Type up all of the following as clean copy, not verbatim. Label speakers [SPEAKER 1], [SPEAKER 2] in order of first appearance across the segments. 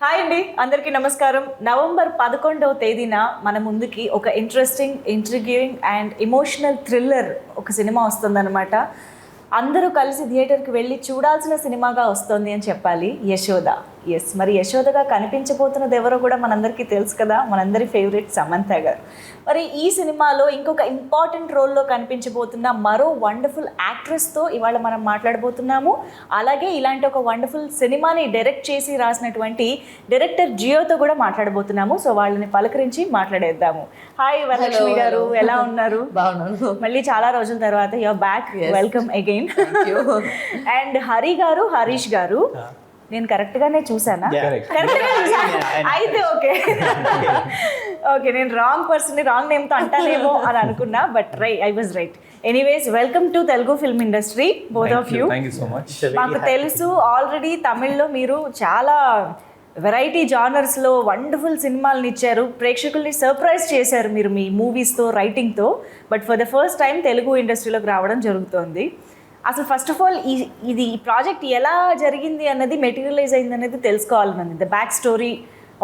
[SPEAKER 1] Hi అండి, అందరికీ నమస్కారం. నవంబర్ 11వ తేదీన మన ముందుకి ఒక ఇంట్రెస్టింగ్, ఇంట్రిగ్యూయింగ్ అండ్ ఎమోషనల్ థ్రిల్లర్ ఒక సినిమా వస్తుందన్నమాట. అందరూ కలిసి థియేటర్కి వెళ్ళి చూడాల్సిన సినిమాగా వస్తుంది అని చెప్పాలి, యశోద. ఎస్, మరి యశోదగా కనిపించబోతున్నది ఎవరో కూడా మనందరికీ తెలుసు కదా, మనందరి ఫేవరెట్ సమంత గారు. మరి ఈ సినిమాలో ఇంకొక ఇంపార్టెంట్ రోల్లో కనిపించబోతున్న మరో వండర్ఫుల్ యాక్ట్రెస్తో ఇవాళ మనం మాట్లాడబోతున్నాము. అలాగే ఇలాంటి ఒక వండర్ఫుల్ సినిమాని డైరెక్ట్ చేసి రాసినటువంటి డైరెక్టర్ జియోతో కూడా మాట్లాడబోతున్నాము. సో వాళ్ళని పలకరించి మాట్లాడేద్దాము. హాయ్ వరలక్ష్మి గారు, ఎలా ఉన్నారు?
[SPEAKER 2] బాగున్నాను.
[SPEAKER 1] మళ్ళీ చాలా రోజుల తర్వాత your back, welcome again. And Harish గారు, నేను కరెక్ట్గానే చూసానా? కరెక్ట్గా చూసాను అయితే ఓకే. ఓకే, నేను రాంగ్ పర్సన్ని రాంగ్ నేమ్తో అంటానేమో అని అనుకున్నా, but I was right. Anyways, welcome to Telugu film industry, both of you. మాకు తెలుసు ఆల్రెడీ తమిళ్లో మీరు చాలా వెరైటీ జానర్స్లో వండర్ఫుల్ సినిమాలను ఇచ్చారు, ప్రేక్షకుల్ని సర్ప్రైజ్ చేశారు మీరు మీ మూవీస్తో, రైటింగ్తో. But for the first time Telugu ఇండస్ట్రీలోకి రావడం జరుగుతోంది. అసలు ఫస్ట్ ఆఫ్ ఆల్ ఈ ప్రాజెక్ట్ ఎలా జరిగింది అన్నది, మెటీరియలైజ్ అయింది అనేది తెలుసుకోవాలన్నది. The back story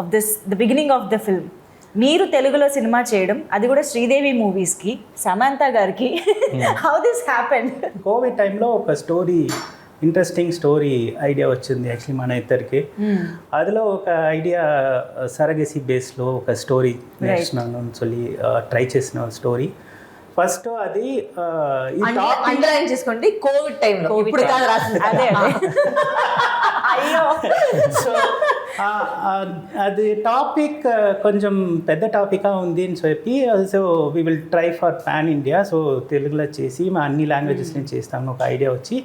[SPEAKER 1] of the beginning of the film. మీరు తెలుగులో సినిమా చేయడం, అది కూడా శ్రీదేవి మూవీస్కి, సమంత గారికి, హౌ దిస్ హ్యాపెండ్?
[SPEAKER 3] కోవిడ్ టైంలో ఒక ఇంట్రెస్టింగ్ స్టోరీ ఐడియా వచ్చింది యాక్చువల్లీ మన ఇద్దరికి. అదిలో ఒక ఐడియా సరగసి బేస్లో ఒక స్టోరీ నేర్చుకున్నాను சொல்லி ట్రై చేసిన స్టోరీ. ఫస్ట్ అది
[SPEAKER 2] అండర్లైన్ చేసుకోండి, కోవిడ్ టైంలో, ఇప్పుడు కాదు రాసింది.
[SPEAKER 1] అదే అయ్యో.
[SPEAKER 3] సో అది టాపిక్ కొంచెం పెద్ద టాపిక్గా ఉంది అని చెప్పి, so we will try for pan India. So తెలుగులో చేసి మా అన్ని లాంగ్వేజెస్ని చేస్తాము ఒక ఐడియా వచ్చి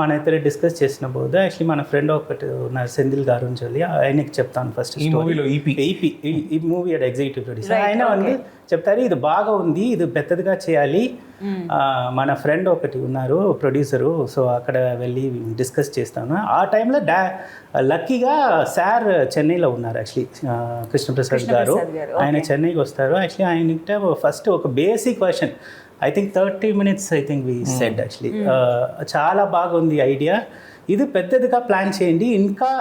[SPEAKER 3] మన ఇద్దరు డిస్కస్ చేసిన పోదు. యాక్చువల్లీ మన ఫ్రెండ్ ఒకటి ఉన్నారు సెంధిల్ గారు అని చెప్పి, ఆయనకి చెప్తాను ఫస్ట్ ఈ మూవీ ఎగ్జిక్యూటివ్ ప్రొడ్యూసర్. ఆయన வந்து చెప్తారు ఇది బాగా ఉంది, ఇది పెద్దదిగా చేయాలి. మన ఫ్రెండ్ ఒకటి ఉన్నారు ప్రొడ్యూసరు, సో అక్కడ వెళ్ళి డిస్కస్ చేస్తాను. ఆ టైంలో లక్కీగా సార్ చెన్నైలో ఉన్నారు యాక్చువల్లీ, కృష్ణప్రసాద్ గారు. ఆయన చెన్నైకి వస్తారు. యాక్చువల్లీ ఆయన ఫస్ట్ ఒక basic question, I think 30 minutes I think we said actually, చాలా బాగుంది ఐడియా, ఇది పెద్దదిగా ప్లాన్ చేయండి, ఇంకా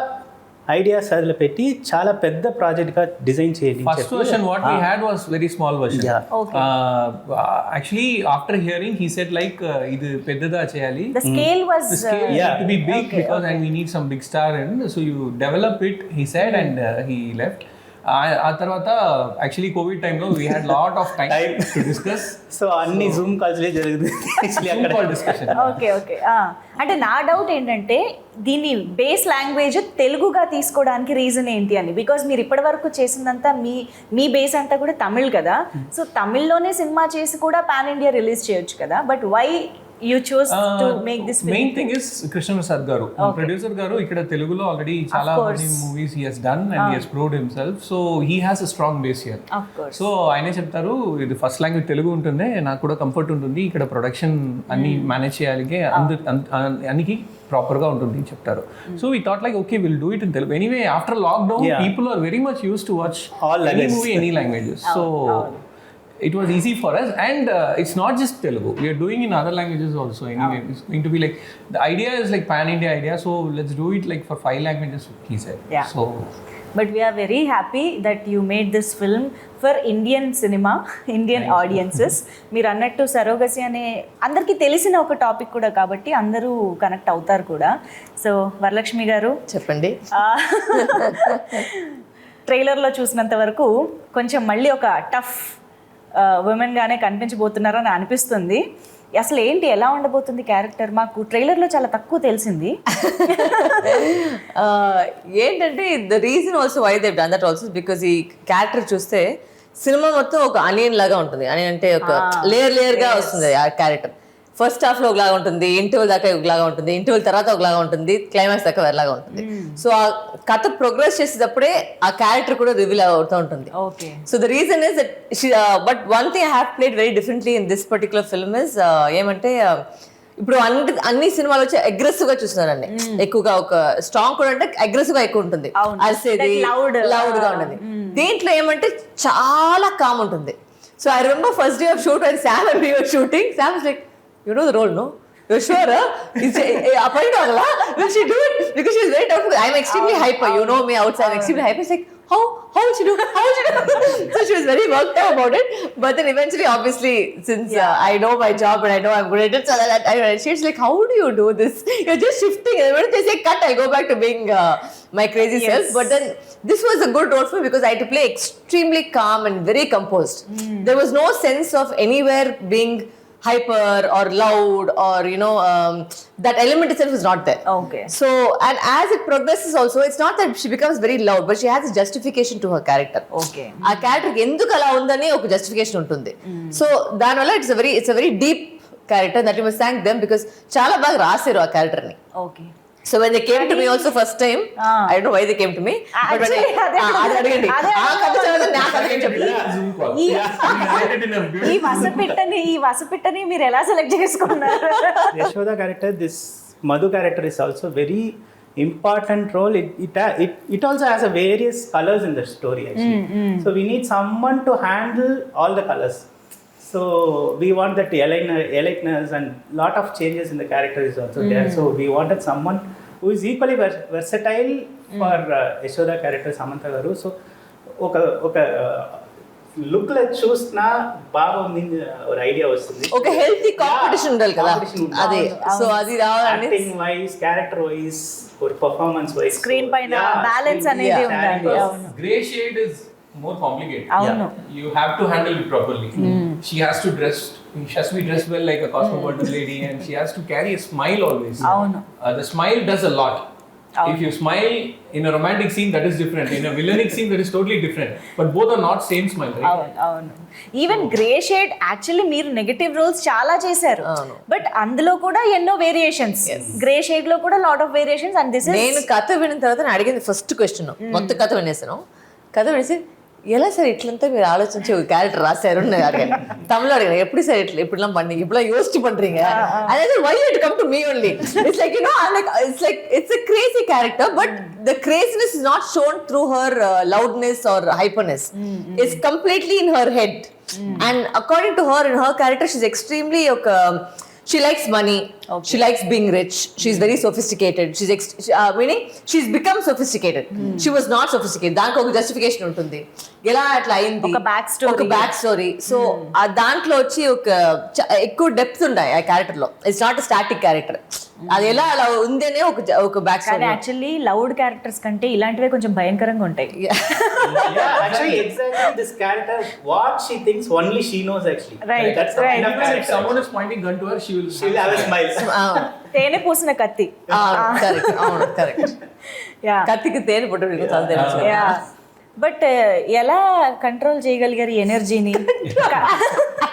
[SPEAKER 3] ఐడియాస్ అదిలో పెట్టి చాలా పెద్ద ప్రాజెక్ట్ గా డిజైన్ చేయండి.
[SPEAKER 4] First version what we had was very small version.
[SPEAKER 1] Okay.
[SPEAKER 4] Actually after hearing he said like idu peddada cheyali.
[SPEAKER 1] The scale was
[SPEAKER 4] to be big because and we need some big star and so you develop it, he said, and he left. ఆ తర్వాత actually Covid టైంలో we had lot of time to discuss.
[SPEAKER 3] So అన్ని Zoom కాల్స్లే జరుగుతుంది
[SPEAKER 4] discussion.
[SPEAKER 1] Okay okay. అంటే నా doubt ఏంటంటే దీని base language తెలుగుగా తీసుకోవడానికి రీజన్ ఏంటి అని. బికాజ్ మీరు ఇప్పటి వరకు చేసిందంతా మీ బేస్ అంతా కూడా తమిళ్ కదా, సో తమిళ్లోనే సినిమా చేసి కూడా పాన్ ఇండియా రిలీజ్ చేయొచ్చు కదా, but why you chose to make this film?
[SPEAKER 4] Main thing is Krishnapprasad garu, producer garu ikkada Telugulo already chala many movies he has done and he has proved himself, so he has a strong base here.
[SPEAKER 1] Of course.
[SPEAKER 4] So ayane cheptaru idi first language Telugu untunde naaku kuda comfort untundi, ikkada production anni manage cheyalige aniki proper ga untundi cheptaru. So we thought like okay, we'll do it in Telugu. Anyway after lockdown people are very much used to watch all any movie any languages, so it was easy for us, and it's not just Telugu, we are doing in other languages also. Anyway it's going to be like, the idea is like pan India idea, so let's do it like for 5 languages, he said. So
[SPEAKER 1] but we are very happy that you made this film for Indian cinema, Indian audiences. మీరు అన్నట్టు surrogacy అనే అందరికీ తెలిసిన ఒక topic కూడా కాబట్టి అందరూ connect అవుతారు కూడా. సో వరలక్ష్మి గారు
[SPEAKER 2] చెప్పండి.
[SPEAKER 1] ట్రైలర్లో చూసినంత వరకు కొంచెం మళ్ళీ ఒక టఫ్ ఉమెన్ గానే కనిపించబోతున్నారని అనిపిస్తుంది. అసలు ఏంటి, ఎలా ఉండబోతుంది క్యారెక్టర్? మాకు ట్రైలర్లో చాలా తక్కువ తెలిసింది.
[SPEAKER 2] ఏంటంటే the reason also why they done that also because ఈ క్యారెక్టర్ చూస్తే సినిమా మొత్తం ఒక అనియన్ లాగా ఉంటుంది. అనియన్ అంటే ఒక లేయర్ గా వస్తుంది ఆ క్యారెక్టర్. ఫస్ట్ హాఫ్ లో ఒకలాగా ఉంటుంది, ఇంటర్వెల్ దాకా ఒకలాగా ఉంటుంది, ఇంటర్వెల్ తర్వాత ఒకలాగా ఉంటుంది, క్లైమాక్స్ దాకా వేరేలాగా ఉంటుంది. సో ఆ కథ ప్రోగ్రెస్ చేసేటప్పుడే ఆ క్యారెక్టర్ కూడా రివీల్ అవుతూ ఉంటుంది. So the reason is that but one thing I have played very differently in this particular film is ఏమంటే ఇప్పుడు అన్ని సినిమాలు వచ్చి అగ్రెసివ్ గా చూస్తున్నారండి, ఎక్కువగా ఒక స్ట్రాంగ్ కూడా అంటే అగ్రెసివ్ గా ఎక్కువ ఉంటుంది, అరిసేది లౌడ్ గా ఉంటుంది. దీంట్లో ఏమంటే చాలా కామ్ ఉంటుంది. So I remember first day of shoot when Sam and we were shooting, Sam was like, you know the role, no? You're sure? Will she do it? Because she's very doubtful. I'm extremely hyper. You know me outside. I'm extremly hyper. It's like, how will she do? How will she do? So she was very worked out about it. But then eventually, obviously, since I know my job and I know I'm good at it, so that she's like, how do you do this? You're just shifting. And when they say cut, I'll go back to being my crazy self. But then this was a good role for me because I had to play extremely calm and very composed. There was no sense of anywhere being hyper or loud or that element itself is not there.
[SPEAKER 1] Okay.
[SPEAKER 2] So, and as it progresses also, it's not that she becomes very loud, but she has a justification to her character.
[SPEAKER 1] Okay.
[SPEAKER 2] ఆ character ఎందుకు అలా ఉందని ఒక justification ఉంటుంది. So దానివల్ల it's a very deep character that you must thank them because చాలా బాగా రాశారు ఆ క్యారెక్టర్ ని.
[SPEAKER 1] Okay.
[SPEAKER 2] So when they came to me also first time, I don't know why they came to me. But when అది అడగండి. ఆ కథ చదివితే నా కథ ఏం చెప్పలేదు.
[SPEAKER 1] ఈ వసపిట్టని మీరు ఎలా సెలెక్ట్ చేసుకున్నారు?
[SPEAKER 3] Yashoda character, this Madhu character is also very important role. It also has a various colors in the story actually. So we need someone to handle all the colors. So we want that alertness and lot of changes in the character is also there. So we wanted someone who is equally versatile for Yashoda character Samantha garu. So oka look like చూసినా బాగా ఉంది ఒక idea వస్తుంది.
[SPEAKER 2] ఒక healthy competition ఉండాలి కదా అదే. So అది రావాలంటే
[SPEAKER 3] acting wise, character wise, performance wise,
[SPEAKER 1] screen పైన బ్యాలెన్స్ అనేది ఉండాలి.
[SPEAKER 4] Gray shade is more complicated.
[SPEAKER 1] అవును.
[SPEAKER 4] You have to handle it properly. She has to be dressed well like a cosmopolitan lady, and she has to carry a smile always.
[SPEAKER 1] అవును.
[SPEAKER 4] The smile does a lot. If you smile in a romantic scene, that is different. In a villainic scene, that is totally different. But both are not same smile, right?
[SPEAKER 1] అవును. Even grey shade actually మీరు negative roles చాలా చేశారు, but అందులో కూడా ఎన్నో variations. Grey shade లో కూడా lot of variations. And this
[SPEAKER 2] నేను కథ విన్న తర్వాత నేను అడిగింది ఫస్ట్ క్వశ్చన్, మొత్తం కథ వినేసాను. కథ వినేసి ఎలా సార్ ఇట్లంతా మీరు ఆలోచించి ఒక క్యారెక్టర్ రాశారు నేను అడిగాను. తమిళ అడిగాను, எப்படி சார் இப்படிலாம் பண்ணீங்க, இப்படிலாம் யோசிச்சு பண்றீங்க? அதாவது why you come to me only? It's like it's a crazy character, but the craziness is not shown through her loudness or hyperness. It's completely in her head. And according to her, in her character, she's extremely she likes money. Okay. She likes being rich. She's very sophisticated. Meaning she's become sophisticated. She was not sophisticated. దానికి ఒక justification ఉంటుంది. ఎలా అట్లా అయింది,
[SPEAKER 1] ఒక back story.
[SPEAKER 2] So ఆ దాంట్లో వచ్చి ఒక ఎక్కువ డెప్త్ ఉన్నాయి ఆ క్యారెక్టర్ లో. It's not static character. అది ఎలా అలా ఉందనే ఒక back story.
[SPEAKER 1] Actually loud characters కంటే ఇలాంటివే కొంచెం భయంకరంగా ఉంటాయి.
[SPEAKER 3] Actually, exactly this character, what she thinks only she knows actually.
[SPEAKER 1] Right.
[SPEAKER 3] That's the kind of
[SPEAKER 4] Even if
[SPEAKER 3] character.
[SPEAKER 4] someone is pointing gun to her, she will
[SPEAKER 3] have a smile.
[SPEAKER 1] తేనె పూసిన కత్తి.
[SPEAKER 2] Correct. కత్తికి తేనె పుట్టు చాలా తెలుసు.
[SPEAKER 1] But ఎలా control చేయగలిగారు ఈ ఎనర్జీని?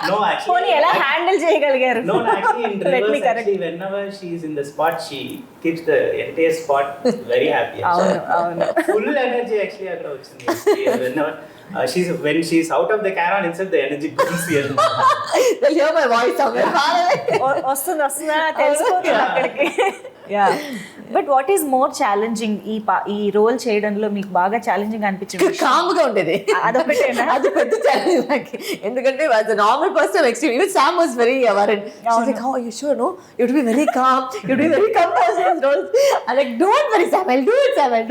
[SPEAKER 3] No, actually.
[SPEAKER 1] పోనీ ఎలా హ్యాండిల్ చేయగలిగారు?
[SPEAKER 3] No, actually, in reverse, actually, whenever she is in the spot, she keeps the entire spot very happy.
[SPEAKER 1] అవును.
[SPEAKER 3] Full energy actually అక్కడ వచ్చింది. Whenever when she's out of the caravan itself, the energy comes here.
[SPEAKER 2] They'll hear my voice somewhere.
[SPEAKER 1] వస్తుందా తెలిసిపోతుంది అక్కడికి. But what is more challenging ఈ role చేయడంలో మీకు బాగా ఛాలెంజింగ్ అనిపించింది?
[SPEAKER 2] కామ్గా ఉండేది,
[SPEAKER 1] అదొకటేనా?
[SPEAKER 2] అది పెద్ద ఛాలెంజ్ నాకు. ఎందుకంటే as a normal person I'm extreme. Even Sam was very worried. She's like, "Oh, you sure? No, you have to be very calm. You have to be very calm for those roles." I'm like, "Don't worry, Sam. I'll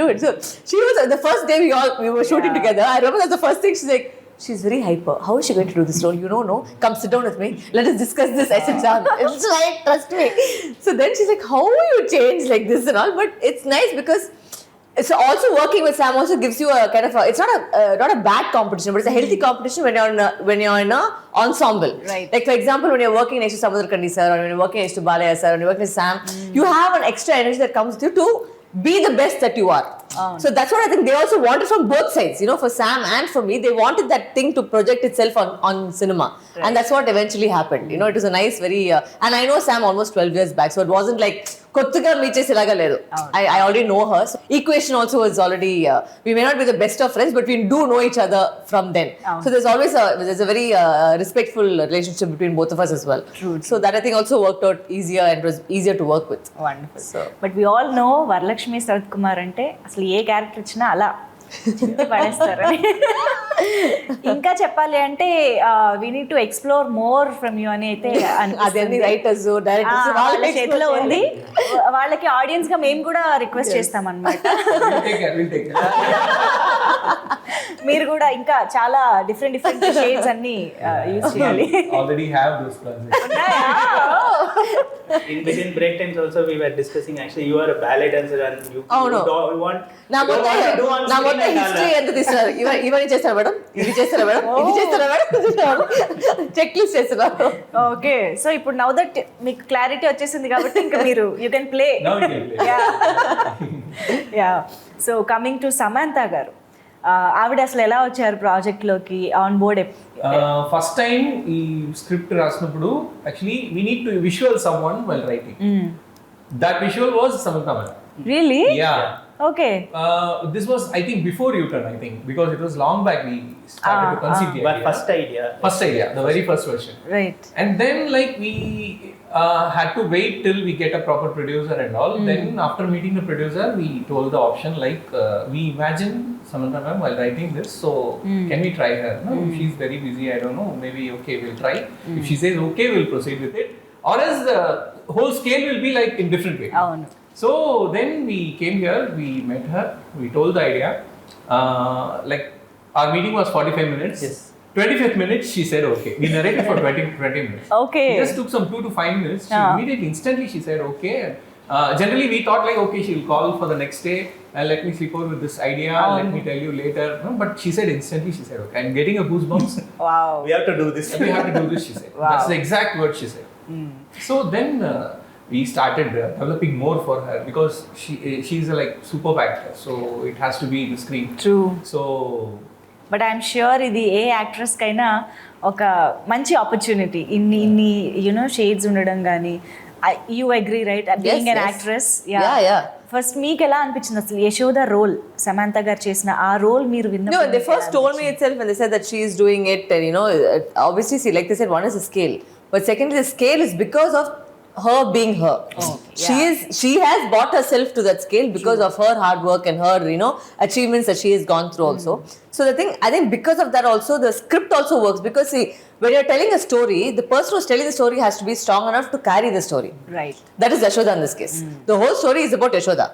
[SPEAKER 2] do it. So she was the first day we were shooting together. I remember that's the first thing she's like, she's very hyper. How is she going to do this role? You don't know. Come sit down with me. Let us discuss this. I said, Sam, it's right. Trust me. So then she's like, how you change like this and all? But it's nice because it's also working with Sam also gives you a kind of it's not a bad competition, but it's a healthy competition when you're in a ensemble.
[SPEAKER 1] Right.
[SPEAKER 2] Like for example, when you're working next to Samudrakandi sir, or when you're working next to Balaya sir, or when you're working with Sam, you have an extra energy that comes with you to be the best that you are. So that's what I think they also wanted from both sides. For Sam and for me, they wanted that thing to project itself on cinema. Right. And that's what eventually happened. It was a nice, very... and I know Sam almost 12 years back, so it wasn't like... కొత్తగా meet చేసేలాగా లేదు. I already know her. So Equation also is already... we may not be the best of friends, but we do know each other from then. So there's always a very respectful relationship between both of us as well.
[SPEAKER 1] True.
[SPEAKER 2] So that I think also worked out easier and was easier to work with.
[SPEAKER 1] Wonderful. But we all know Varalakshmi Sarath Kumar ante అసలు ఏ character ఇచ్చినా అలా చింపి పడేస్తారని. ఇంకా చెప్పాలి అంటే we need to explore more from you అని అయితే
[SPEAKER 2] అదే రైటర్స్
[SPEAKER 1] వాళ్ళ చేతిలో ఉంది. వాళ్ళకి ఆడియన్స్ గా మేము కూడా రిక్వెస్ట్ చేస్తాం అన్నమాట. మీరు కూడా ఇంకా చాలా డిఫరెంట్ షేడ్స్ అన్ని యూజ్ చేయాలి.
[SPEAKER 4] Already have those plans.
[SPEAKER 3] In between break times also we were discussing actually you are a ballet dancer and you don't want
[SPEAKER 2] నా మొత్తం హిస్టరీ ఎంత తీస్తారు, ఇవన్నీ చేస్తారా మేడం, ఇది చేస్తారా మేడం, ఇది చేస్తారా మేడం, చెక్ లిస్ట్ చేస్తున్నారు.
[SPEAKER 1] ఓకే, సో ఇప్పుడు నౌ దట్ మీకు క్లారిటీ వచ్చేసింది కాబట్టి ఇంకా మీరు you can play. Yeah, so coming to Samantha గారు, ఆవిడ అసలు ఎలా వచ్చారు ప్రాజెక్ట్ లోకి ఆన్ బోర్డ్?
[SPEAKER 4] ఫస్ట్ టైం ఈ స్క్రిప్ట్ రాసినప్పుడు actually we need to visual someone while writing. That visual was Samantha madam.
[SPEAKER 1] Really?
[SPEAKER 4] Yeah.
[SPEAKER 1] Okay.
[SPEAKER 4] This was, I think, before U-turn, I think, because it was long back we started to conceive the idea. First idea, the very first version.
[SPEAKER 1] Right.
[SPEAKER 4] And then like we had to wait till we get a proper producer and all. Then after meeting the producer, we told the option like we imagine Samantha ma'am while writing this, so can we try her? No, she's very busy, I don't know, maybe okay, we'll try. If she says okay, we'll proceed with it. Or else the whole scale will be like in different way. So then we came here, we met her, we told the idea. Like our meeting was 45 minutes.
[SPEAKER 3] Yes.
[SPEAKER 4] 25th minute she said okay. We narrated for 20 minutes.
[SPEAKER 1] Okay.
[SPEAKER 4] It just took some 2 to 5 minutes. She immediately, instantly she said okay. Generally we thought like okay, she'll call for the next day and let me sleep over with this idea, let me tell you later. No, but she said instantly, she said okay. I'm getting a goosebumps.
[SPEAKER 1] Wow.
[SPEAKER 3] We have to do this.
[SPEAKER 4] We have to do this, she said.
[SPEAKER 1] Wow.
[SPEAKER 4] That's the exact word she said. So then we started developing more for her because she's a like superb actor, so it has to be the screen.
[SPEAKER 1] True.
[SPEAKER 4] So
[SPEAKER 1] but I'm sure ఇది ఏ actress కైనా ఒక మంచి opportunity. ఇన్ని you know shades ఉండడం కానీ. You agree right? Being an actress. First మీకు ఎలా అనిపించింది అసలు యశోద రోల్ సమంత గారు చేసిన ఆ రోల్ మీరు విన్న?
[SPEAKER 2] No, they first told me itself when they said that she is doing it, and you know, obviously see, like they said, one is the scale, but secondly the scale is because of her being her. She has brought herself to that scale because of her hard work and her, you know, achievements that she has gone through also. So the thing, I think because of that also the script also works, because see, when you're telling a story, the person who's telling the story has to be strong enough to carry the story.
[SPEAKER 1] Right.
[SPEAKER 2] That is Yashoda in this case. The whole story is about Yashoda.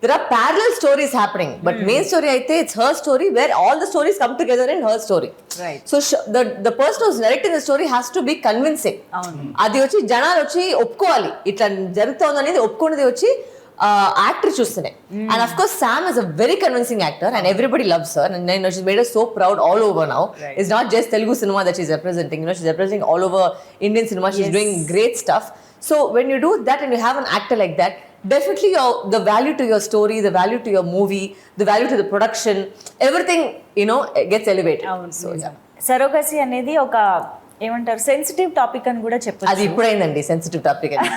[SPEAKER 2] There are parallel stories happening, but main story aithe it's her story where all the stories come together in her story.
[SPEAKER 1] Right.
[SPEAKER 2] So the person who's narrating the story has to be convincing. అది వచ్చి జనాలు వచ్చి ఒప్పుకోవాలి, ఇట్లా జరుగుతుంది అనేది ఒప్పుకునేది వచ్చి actor చూస్తేనే. And of course Sam is a very convincing actor and everybody loves her, and you know, she's made us so proud all over now. Right. It's not just Telugu cinema that she's representing, you know, she's representing all over Indian cinema. She's doing great stuff. So when you do that and you have an actor like that, definitely the value to your story, the value to your movie, the value to the production, everything, you know, gets elevated. So yeah.
[SPEAKER 1] Surrogacy అనేది ఒక ఏమంటారు sensitive topic అని కూడా చెప్పచ్చు.
[SPEAKER 2] అది ఇప్పుడైందండి sensitive topic అని.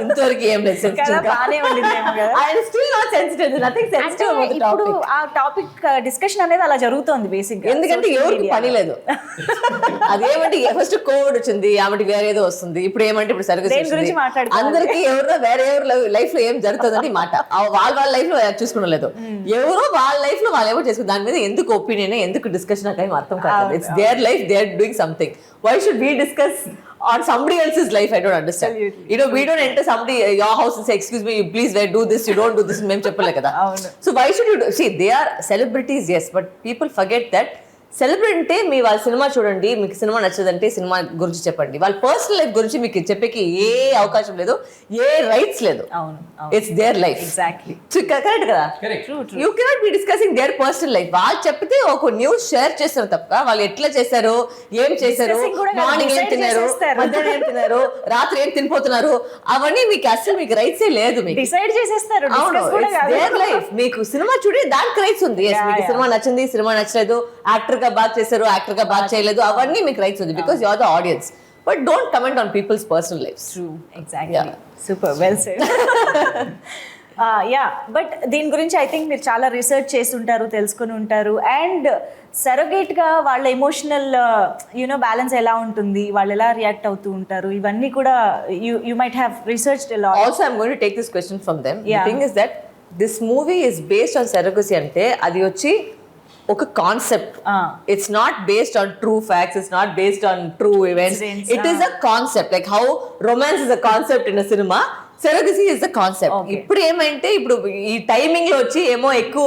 [SPEAKER 2] ఇంతవరకు ఏం లేదు సెన్సిటివ్.
[SPEAKER 1] బానే ఉండిందేమో కదా.
[SPEAKER 2] I still not sensitive. There's nothing sensitive about the topic.
[SPEAKER 1] ఇప్పుడు ఆ టాపిక్ డిస్కషన్ అనేది అలా జరుగుతోంది బేసిక్ గా.
[SPEAKER 2] ఎందుకంటే ఎవరికి పని లేదు. అదేమంటే ఫస్ట్ కోవిడ్ వచ్చింది, ఆమెకి వేరే ఏదో వస్తుంది, ఇప్పుడు ఏమంటే ఇప్పుడు సరిగ్గా అందరికి ఎవరో వేరే ఎవరు లైఫ్ లో ఏం జరుగుతుందని మాట వాళ్ళ లైఫ్ లో చూసుకునలేదు. ఎవరో వాళ్ళ లైఫ్ లో వాళ్ళు ఎవరు చేసుకుని దాని మీద ఎందుకు ఒపీనియన్, ఎందుకు డిస్కషన్ నాకు ఏం అర్థం కాదు. It's their life, they are doing something. Why should we discuss on somebody else's life? I don't understand. Absolutely. You know, we don't enter somebody your house and say, excuse me, you please do this, you don't do this, mem cheppale kada. So why should you see, they are celebrities, yes, but people forget that celebrity అంటే మీ వాళ్ళ cinema చూడండి, మీకు cinema నచ్చదంటే cinema గురించి చెప్పండి, వాళ్ళ personal life గురించి మీకు చెప్పేకి ఏ అవకాశం లేదు, ఏ రైట్స్ లేదు. It's their life.
[SPEAKER 1] Exactly
[SPEAKER 2] correct కదా. You cannot be discussing their personal life. వాళ్ళు చెప్తే ఒక న్యూస్ షేర్ చేస్తారు తప్ప వాళ్ళు ఎట్లా చేశారు, ఏం చేశారు, మార్నింగ్ ఏం తిన్నారు, మధ్యాహ్నం ఏం తిన్నారు, రాత్రి ఏం తినిపోతున్నారు, అవన్నీ మీకు అసలు మీకు రైట్సే లేదు. మీకు
[SPEAKER 1] డిసైడ్ చేసేస్తారు.
[SPEAKER 2] Their life. మీకు సినిమా చూడే దానికి రైట్స్ ఉంది. మీకు సినిమా నచ్చింది, సినిమా నచ్చలేదు, యాక్టర్ గా బాగా చేశారు, యాక్టర్ గా బాగా చేయలేదు, అవన్నీ మీకు రైట్స్ ఉంది because you are the audience. But don't comment on people's personal lifes.
[SPEAKER 1] True, exactly. Super well said. Yeah, but దీని గురించి ఐ థింక్ మీరు చాలా రీసెర్చ్ చేసి ఉంటారు, తెలుసుకుని ఉంటారు. అండ్ సరోగేట్ గా వాళ్ళ ఎమోషనల్ యూనో బ్యాలెన్స్ ఎలా ఉంటుంది, వాళ్ళు ఎలా రియాక్ట్ అవుతూ ఉంటారు, ఇవన్నీ కూడా you might have researched a lot.
[SPEAKER 2] Also I'm going to take this question from them. The thing is that this movie is based on surrogacy. అంటే అది వచ్చి ఒక concept. It's not based on true facts, it's not based on true events. It is a concept, like how romance is a concept in a cinema, surrogacy is the concept. ఇప్పుడు ఏమంటే ఇప్పుడు ఈ timing లో వచ్చి ఏమో ఎక్కువ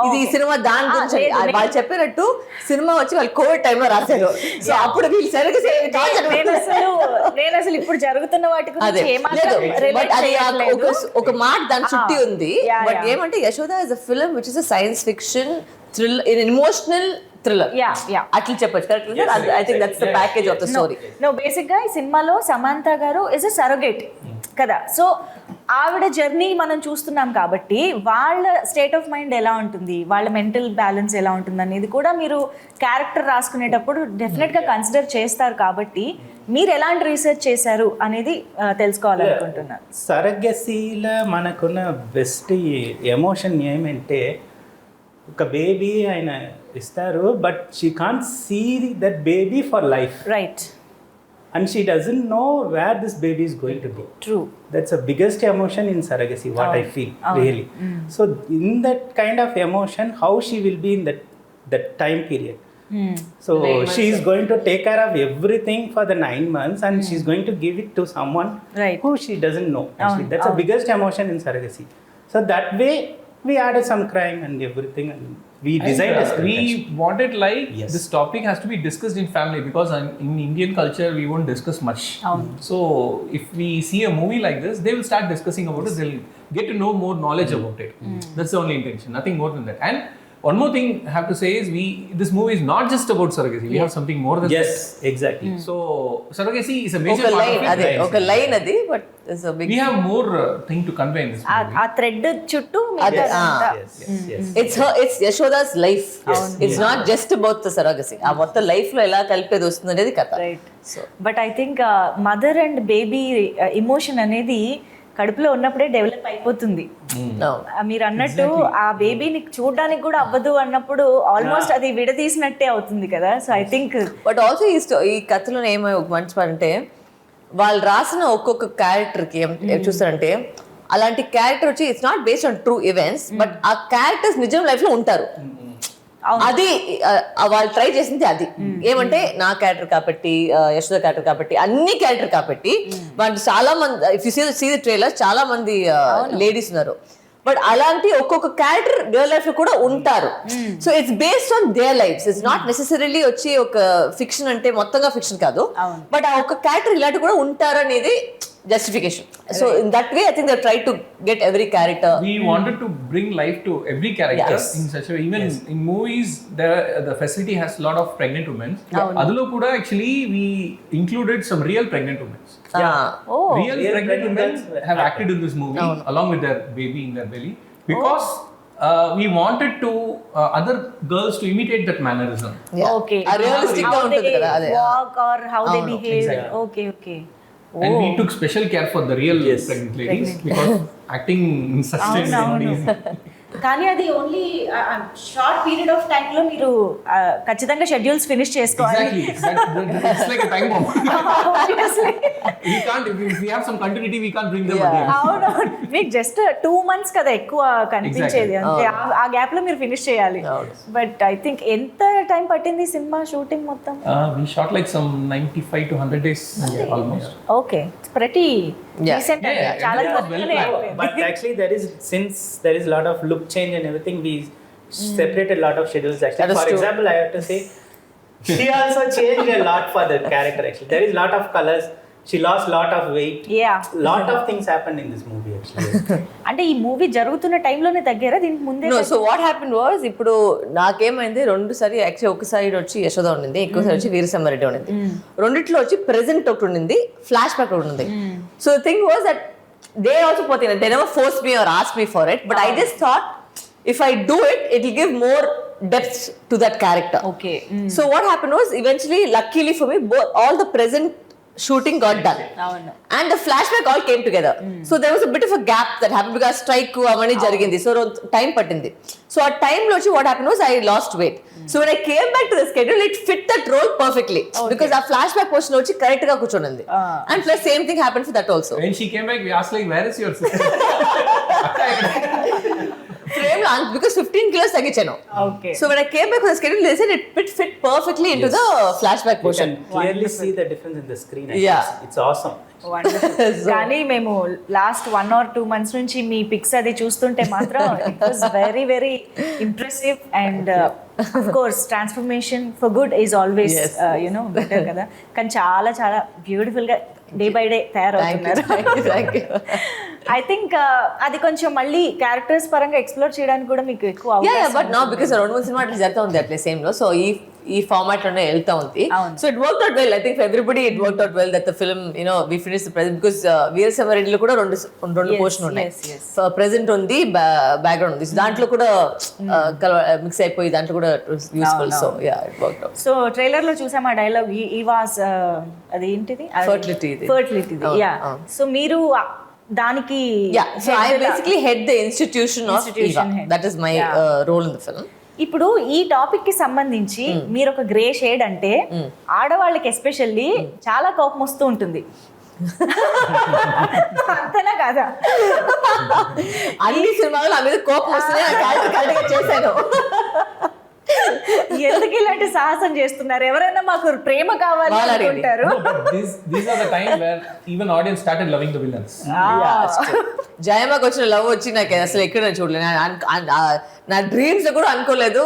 [SPEAKER 2] ఇది ఈ సినిమా దాని గురించి వాళ్ళు చెప్పినట్టు సినిమా వచ్చి వాళ్ళు కోవిడ్ టైమ్ లో రాశారు. సో అప్పుడు వీళ్ళు సరగసీ
[SPEAKER 1] నేను అసలు ఇప్పుడు జరుగుతున్న వాటి
[SPEAKER 2] ఒక మాట దాని చుట్టి ఉంది. బట్ ఏమంటే Yashoda is a film which is a science fiction thriller, emotional thriller అట్లా చెప్పొచ్చు. Correct? I think that's the package of the story.
[SPEAKER 1] No, basic గా ఈ సినిమాలో సమంత గారు ఇస్ అ సరోగేట్ కదా. సో ఆవిడ జర్నీ మనం చూస్తున్నాం కాబట్టి వాళ్ళ స్టేట్ ఆఫ్ మైండ్ ఎలా ఉంటుంది, వాళ్ళ మెంటల్ బ్యాలెన్స్ ఎలా ఉంటుంది అనేది కూడా మీరు క్యారెక్టర్ రాసుకునేటప్పుడు డెఫినెట్గా కన్సిడర్ చేస్తారు. కాబట్టి మీరు ఎలాంటి రీసెర్చ్ చేశారు అనేది తెలుసుకోవాలనుకుంటున్నాను.
[SPEAKER 3] సరగసీలో మనకున్న బెస్ట్ ఎమోషన్ ఏమంటే, ఒక బేబీ ఆయన ఇస్తారు, but she can't see that baby for life.
[SPEAKER 1] Right.
[SPEAKER 3] And she doesn't know where this baby is going to be.
[SPEAKER 1] True.
[SPEAKER 3] That's the biggest emotion in surrogacy, what I feel, really. So in that kind of emotion, how she will be in that time period. So she is going to take care of everything for the 9 months, and she's going to give it to someone who she doesn't know. Actually, that's the biggest emotion in surrogacy. So that way, we added some crime and everything, and we designed a script.
[SPEAKER 4] We wanted this topic has to be discussed in family, because in Indian culture we won't discuss much. So if we see a movie like this, they will start discussing about it. They'll get to know more knowledge about it. That's the only intention, nothing more than that. And one more thing I have to say is this movie is not just about surrogacy. We have something more than that.
[SPEAKER 3] Yes, exactly.
[SPEAKER 4] So surrogacy is a major part of it.
[SPEAKER 2] ఒక line అది, but it's a big,
[SPEAKER 4] we have more thing to convey in this movie.
[SPEAKER 1] ఆ thread చుట్టూ
[SPEAKER 2] it's Yashoda's life. It's not just about the surrogacy. ఆ మొత్తం life లో ఎలా కలిపేది వస్తుంది అనేది కథ.
[SPEAKER 1] Right. But I think mother and baby emotion అనేది కడుపులో ఉన్నప్పుడే డెవలప్ అయిపోతుంది. మీరు అన్నట్టు ఆ బేబీని చూడడానికి కూడా అవ్వదు అన్నప్పుడు ఆల్మోస్ట్ అది విడదీసినట్టే అవుతుంది కదా. So I think
[SPEAKER 2] but also ఈ కథలో ఏమో ఒక మంచి పని అంటే, వాళ్ళు రాసిన ఒక్కొక్క క్యారెక్టర్కి ఏం చూస్తారంటే, అలాంటి క్యారెక్టర్ వచ్చి it's not based on true events, but ఆ క్యారెక్టర్స్ నిజం లైఫ్ లో ఉంటారు. అది వాళ్ళు ట్రై చేసింది అది ఏమంటే, నా క్యారెక్టర్ కాబట్టి, యశోద క్యారెక్టర్ కాబట్టి, అన్ని క్యారెక్టర్ కాబట్టి వాళ్ళు చాలా మంది, if you see the trailer, చాలా మంది లేడీస్ ఉన్నారు. బట్ అలాంటి ఒక్కొక్క క్యారెక్టర్ రియల్ లైఫ్ లో కూడా ఉంటారు. So it's based on their lifes. It's not necessarily వచ్చి ఒక ఫిక్షన్ అంటే మొత్తంగా ఫిక్షన్ కాదు, బట్ ఆ ఒక్క క్యారెక్టర్ ఇలాంటి కూడా ఉంటారు అనేది justification. So in that way, I think they tried to get every character.
[SPEAKER 4] We wanted to bring life to every character in such a way. Even in movies, the facility has a lot of pregnant women. Adulo kuda actually we included some real pregnant women. Real pregnant women have acted in this movie along with their baby in their belly, because we wanted to other girls to imitate that mannerism.
[SPEAKER 1] Okay.
[SPEAKER 2] A realistic
[SPEAKER 1] how they
[SPEAKER 2] untadi
[SPEAKER 1] walk or how they behave.
[SPEAKER 4] Exactly.
[SPEAKER 1] Okay.
[SPEAKER 4] And we took special care for the real pregnant ladies, because acting in such a easy.
[SPEAKER 1] కానీ అది only short period of time లో మీరు ఖచ్చితంగా schedules finish చేసుకోవాలి.
[SPEAKER 4] It's like a time bomb. We can't, if we have some continuity, we can't bring them again.
[SPEAKER 1] అవును, మీకు just 2 months కదా ఎక్కువ కనిపించేది, అంతే. ఆ గ్యాప్ లో మీరు ఫినిష్ చేయాలి. బట్ ఐ థింక్ ఎంత టైం పట్టింది సినిమా షూటింగ్ మొత్తం?
[SPEAKER 4] We shot like some 95 to 100 days almost.
[SPEAKER 1] Okay, it's pretty decent. చాలా త్వరగానే అయిపోయింది.
[SPEAKER 3] But actually since there is a lot of look change and everything, we separated a lot of schedules actually. For example, I have to say she also changed a lot for the character actually. There is a lot of colors, she lost lot of weight. Lot of things happened in this movie actually.
[SPEAKER 1] అంటే ఈ movie జరుగుతున్న టైంలోనే తగ్గారా దీనికి ముందే?
[SPEAKER 2] No, so what happened was, ఇప్పుడు నాకేమైంది, 2 సారి actually ఒకసారి వచ్చి యశోద ఉండింది, ఎక్కువసారి వచ్చి వీరసింహారెడ్డి ఉండింది. రెండిట్లో వచ్చి ప్రెజెంట్ ఒకటి ఉండింది, ఫ్లాష్ బ్యాక్ ఒకటి ఉంది. So the thing was that they also పోతే they never forced me or asked me for it, but I just thought if I do it, it will give more depth to that character.
[SPEAKER 1] Okay.
[SPEAKER 2] So what happened was, eventually, luckily for me, all the present shooting got done, and the flashback all came together. So there was a bit of a gap that happened because strike avani jarigindi, so time pattindi. So at time lo what happened was I lost weight. So when I came back to the schedule, it fit that role perfectly, because our flashback portion వచ్చి correct గా కూర్చోనుంది. And plus same thing happened for that also.
[SPEAKER 4] When she came back, we asked like, where is your sister?
[SPEAKER 2] frame లో because 15 kilos తగ్గించాను.
[SPEAKER 1] Okay.
[SPEAKER 2] So when I came back with the schedule, they said it fit perfectly into the flashback
[SPEAKER 3] You
[SPEAKER 2] portion.
[SPEAKER 3] can clearly see the difference in the screen.
[SPEAKER 2] Yeah.
[SPEAKER 3] It's awesome.
[SPEAKER 1] కానీ మేము last 1 or 2 months నుంచి మీ pics అది చూస్తుంటే మాత్రం it was very very impressive and of course transformation for good is always you know better కదా. కానీ చాలా చాలా బ్యూటిఫుల్ గా డే బై డే తయారవుతున్నారు. ఐ థింక్ అది కొంచెం మళ్ళీ క్యారెక్టర్స్ పరంగా ఎక్స్ప్లోర్ చేయడానికి కూడా మీకు ఎక్కువ
[SPEAKER 2] బట్ నో బికాస్ 2-3 సినిమా అట్లా జరుగుతూ ఉంది అట్లే సేమ్ లో. సో ఈ ఫార్మాట్ లోనే వెళ్తా ఉంది. So it work out well. I think for everybody it work out well that the film we finish the present because వీరసమరెడ్డిలో కూడా రెండు పోర్షన్ ఉన్నాయి. ప్రెజెంట్ ఉంది, బ్యాక్గ్రౌండ్ ఉంది. దాంట్లో కూడా మిక్స్ అయిపోయి దాంట్లో కూడా useful. So yeah it work out.
[SPEAKER 1] So trailer లో చూసాం ఆ డైలాగ్ ఈ వాస్ అది ఏంటిది ఫర్టిలిటీ. యా సో మీరు దానికి
[SPEAKER 2] so I basically head the institution of Eva. That is my role in the film.
[SPEAKER 1] ఇప్పుడు ఈ టాపిక్ కి సంబంధించి మీరు ఒక గ్రే షేడ్ అంటే ఆడవాళ్ళకి ఎస్పెషల్లీ చాలా కోపం వస్తూ ఉంటుంది. అంతేనా కాదా?
[SPEAKER 2] అన్ని సినిమాలు నా మీద కోపం వస్తున్నాయి చేశాను.
[SPEAKER 1] ఎందుకు ఇలాంటి సాహసం చేస్తున్నారు? ఎవరైనా మాకు ప్రేమ కావాలి అనుకుంటారు.
[SPEAKER 4] These are the time where even audience started loving the villains.
[SPEAKER 2] జయమ్మకి వచ్చిన లవ్ వచ్చి నాకు అసలు ఎక్కడ చూడలేదు. నా డ్రీమ్స్ లో కూడా అనుకోలేదు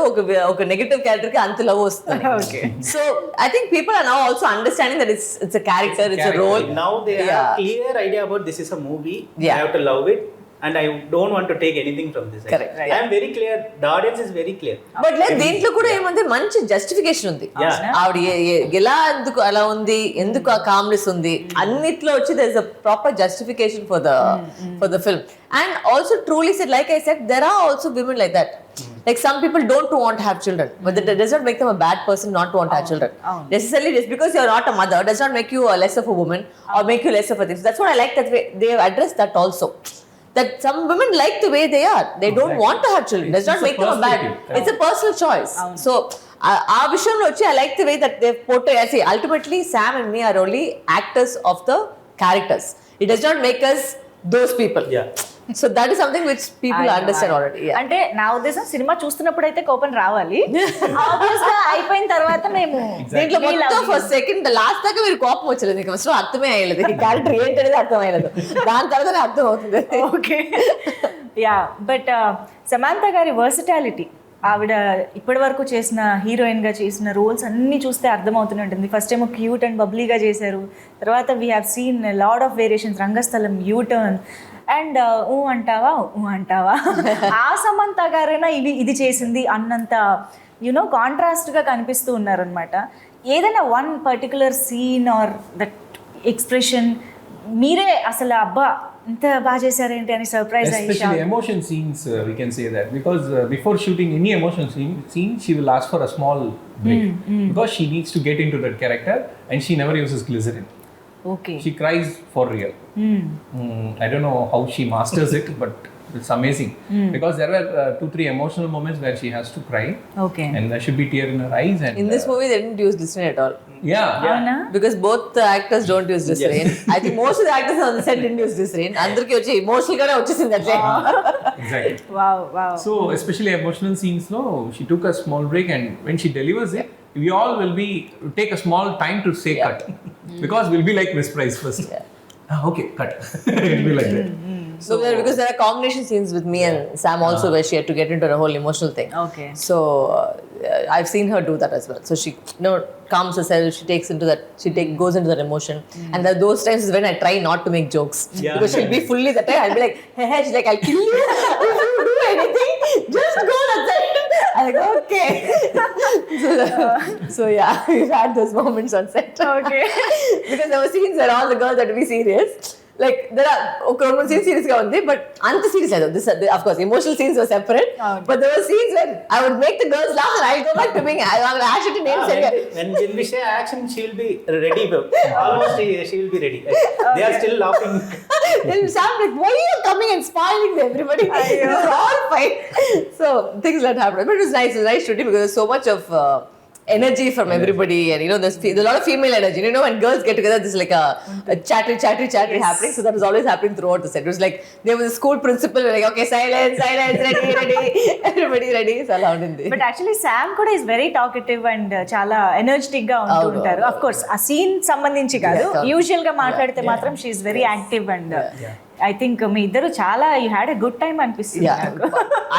[SPEAKER 2] ఒక నెగటివ్ క్యారెక్టర్ కి అంత లవ్ వస్తుంది. So I think people are now also understanding that it's a character, it's a role.
[SPEAKER 3] Now they have clear idea about this is a movie. You have to love it. And I don't want to take anything from this.
[SPEAKER 2] Correct.
[SPEAKER 3] I am very clear. The audience is very clear.
[SPEAKER 2] But like దీంట్లో కూడా ఏమంటే మంచి justification ఉంది. ఆవిడ ఎలా ఎందుకు అలా ఉంది, ఎందుకు ఆ కామ్నెస్ ఉంది, అన్నిట్లో వచ్చి there is a proper justification for the film. And also truly said, like I said, there are also women like that. Like some people don't want to have children, but that does not make them a bad person not to want to have children. Necessarily just because you are not a mother does not make you less of a woman or make you less of a thing. So that's what I like that way they have addressed that also. That some women like the way they are. They don't want to have children. Does not make them a bad. It's a personal choice. So, our vision I like the way that they've portrayed. I say ultimately Sam and me are only actors of the characters. It does not make us those people.
[SPEAKER 3] Yeah.
[SPEAKER 2] So that is something which people understand already. Yeah.
[SPEAKER 1] అంటే నా ఉద్దేశం cinema చూస్తున్నప్పుడు అయితే కోపం రావాలి. Obvious గా అయిపోయిన తర్వాత మేము
[SPEAKER 2] దీంట్లో మొత్తం ఫస్ట్ సెకండ్ లాస్ట్ దాకా మీరు కోపం వచ్చలేదు. మీకు అసలు అర్థమే అయ్యలేదు. ఈ క్యారెక్టర్ ఏంటనేది అర్థం అయ్యలేదు. దాని తర్వాతనే అర్థం అవుతుంది.
[SPEAKER 1] ఓకే యా బట్ సమాంత గారి వర్సిటాలిటీ, ఆవిడ ఇప్పటి వరకు చేసిన హీరోయిన్ గా చేసిన రోల్స్ అన్ని చూస్తే అర్థమవుతూనే ఉంటుంది. ఫస్ట్ ఏమో క్యూట్ అండ్ బబ్లీగా చేశారు. తర్వాత we have seen lot of variations, Rangasthalam, U turn and అంటావా ఆ సమంత గారైనా ఇది చేసింది అన్నంత యునో కాంట్రాస్ట్గా కనిపిస్తూ ఉన్నారనమాట. ఏదైనా one particular scene or that expression మీరే అసలు అబ్బా ఇంత బాగా చేశారేంటి అని సర్ప్రైజ్ అయ్యి.
[SPEAKER 4] Especially emotion scenes, we can say that because before shooting any emotion scene, she will ask for a small break because she needs to get into that character and she never uses glycerin.
[SPEAKER 1] Okay.
[SPEAKER 4] She cries for real. I don't know how she masters it, but it's amazing because there were 2-3 emotional moments where she has to cry.
[SPEAKER 1] Okay.
[SPEAKER 4] And there should be tear in her eyes. And
[SPEAKER 2] in this movie, they didn't use glycerin at all.
[SPEAKER 1] Yeah.
[SPEAKER 2] Because both the actors don't use glycerin. Yes. I think most of the actors on the set didn't use glycerin. Andarki vachi emotional gaane vachesindi atle.
[SPEAKER 4] Exactly.
[SPEAKER 1] Wow.
[SPEAKER 4] So especially emotional scenes, no, she took a small break, and when she delivers it, we all will take a small time to say cut because we'll be like Miss Price first. Okay, cut. It'll be like that.
[SPEAKER 2] So because there are combination scenes with me and Sam also where she had to get into the whole emotional thing.
[SPEAKER 1] Okay.
[SPEAKER 2] So I've seen her do that as well. So she calms herself, she goes into that emotion. And there are those times when I try not to make jokes. Because she'll be fully that time. I'll be like, hey, she's like, I'll kill you if you do anything. Just go that side. I'm like, okay. So yeah, we've had those moments on set.
[SPEAKER 1] Okay.
[SPEAKER 2] Because there were scenes where all the girls had to be serious. Like there are one scene serious ga undi, but anta serious ado. This of course emotional scenes were separate. Okay. But there were scenes where I would make the girls laugh and I'll go back to being actually name serious.
[SPEAKER 3] When we say action, she'll be ready. Almost she'll be ready. They are still laughing.
[SPEAKER 2] Then Sam like, why are you coming and spoiling everybody? It's all fine. So things that happened, but it was nice shooting because there was so much of energy from everybody, and you know there's a lot of female energy. You know, when girls get together, there's like a chattery happening. So that was always happening throughout the set. It was like there was a school principal like, okay, silence, ready, everybody ready. So allowed in there.
[SPEAKER 1] But actually Sam kuda is very talkative and చాలా energetic గా ఉంటుంటారు. Of course ఆ scene సంబంధించి కాదు, usual గా మాట్లాడితే మాత్రం she is very active and I think మీ ఇద్దరు చాలా you had a good time అనిపిస్తుంది నాకు.